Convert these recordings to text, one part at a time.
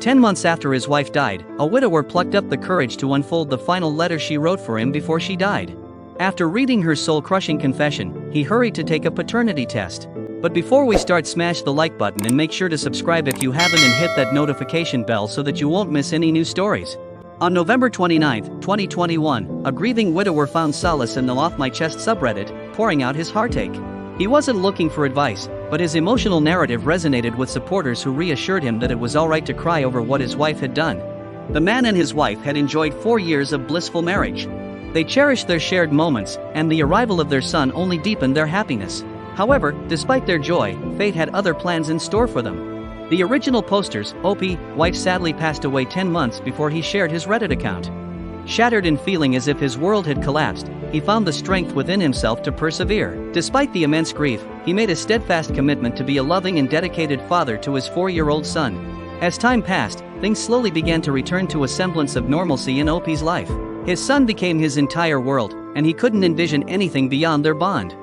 10 months after his wife died, a widower plucked up the courage to unfold the final letter she wrote for him before she died. After reading her soul-crushing confession, he hurried to take a paternity test. But before we start, smash the like button and make sure to subscribe if you haven't, and hit that notification bell so that you won't miss any new stories. On November 29, 2021, a grieving widower found solace in the Off My Chest subreddit, pouring out his heartache. He wasn't looking for advice, but his emotional narrative resonated with supporters who reassured him that it was alright to cry over what his wife had done. The man and his wife had enjoyed 4 years of blissful marriage. They cherished their shared moments, and the arrival of their son only deepened their happiness. However, despite their joy, fate had other plans in store for them. The original poster's wife sadly passed away 10 months before he shared his Reddit account. Shattered and feeling as if his world had collapsed, he found the strength within himself to persevere. Despite the immense grief, he made a steadfast commitment to be a loving and dedicated father to his 4-year-old son. As time passed, things slowly began to return to a semblance of normalcy in Opie's life. His son became his entire world, and he couldn't envision anything beyond their bond.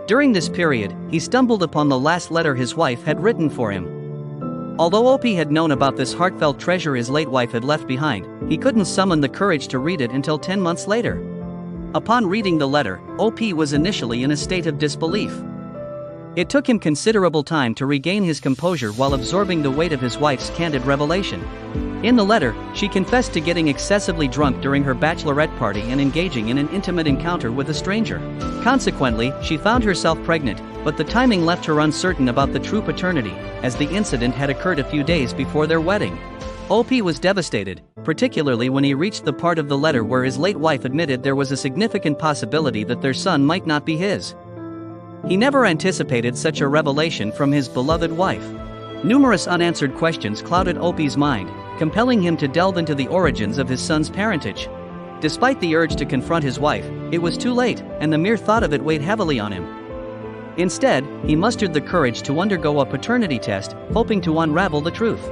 During this period, he stumbled upon the last letter his wife had written for him. Although Opie had known about this heartfelt treasure his late wife had left behind, he couldn't summon the courage to read it until 10 months later. Upon reading the letter, Opie was initially in a state of disbelief. It took him considerable time to regain his composure while absorbing the weight of his wife's candid revelation. In the letter, she confessed to getting excessively drunk during her bachelorette party and engaging in an intimate encounter with a stranger. Consequently, she found herself pregnant, but the timing left her uncertain about the true paternity, as the incident had occurred a few days before their wedding. Opie was devastated, particularly when he reached the part of the letter where his late wife admitted there was a significant possibility that their son might not be his. He never anticipated such a revelation from his beloved wife. Numerous unanswered questions clouded Opie's mind, compelling him to delve into the origins of his son's parentage. Despite the urge to confront his wife, it was too late, and the mere thought of it weighed heavily on him. Instead, he mustered the courage to undergo a paternity test, hoping to unravel the truth.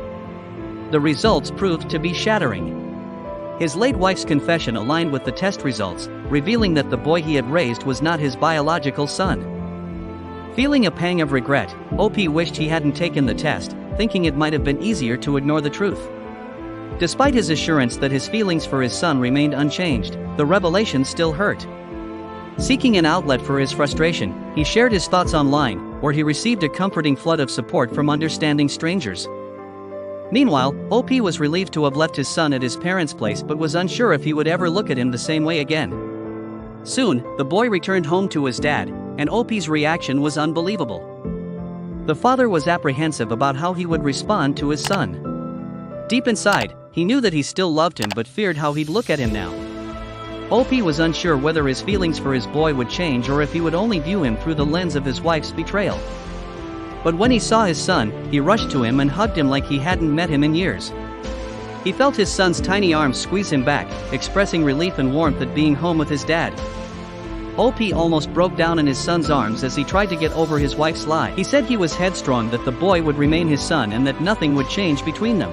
The results proved to be shattering. His late wife's confession aligned with the test results, revealing that the boy he had raised was not his biological son. Feeling a pang of regret, Opie wished he hadn't taken the test, thinking it might have been easier to ignore the truth. Despite his assurance that his feelings for his son remained unchanged, the revelation still hurt. Seeking an outlet for his frustration, he shared his thoughts online, where he received a comforting flood of support from understanding strangers. Meanwhile, Opie was relieved to have left his son at his parents' place but was unsure if he would ever look at him the same way again. Soon, the boy returned home to his dad, and Opie's reaction was unbelievable. The father was apprehensive about how he would respond to his son. Deep inside, he knew that he still loved him but feared how he'd look at him now. Opie was unsure whether his feelings for his boy would change or if he would only view him through the lens of his wife's betrayal. But when he saw his son, he rushed to him and hugged him like he hadn't met him in years. He felt his son's tiny arms squeeze him back, expressing relief and warmth at being home with his dad. Opie almost broke down in his son's arms as he tried to get over his wife's lie. He said he was headstrong, that the boy would remain his son and that nothing would change between them.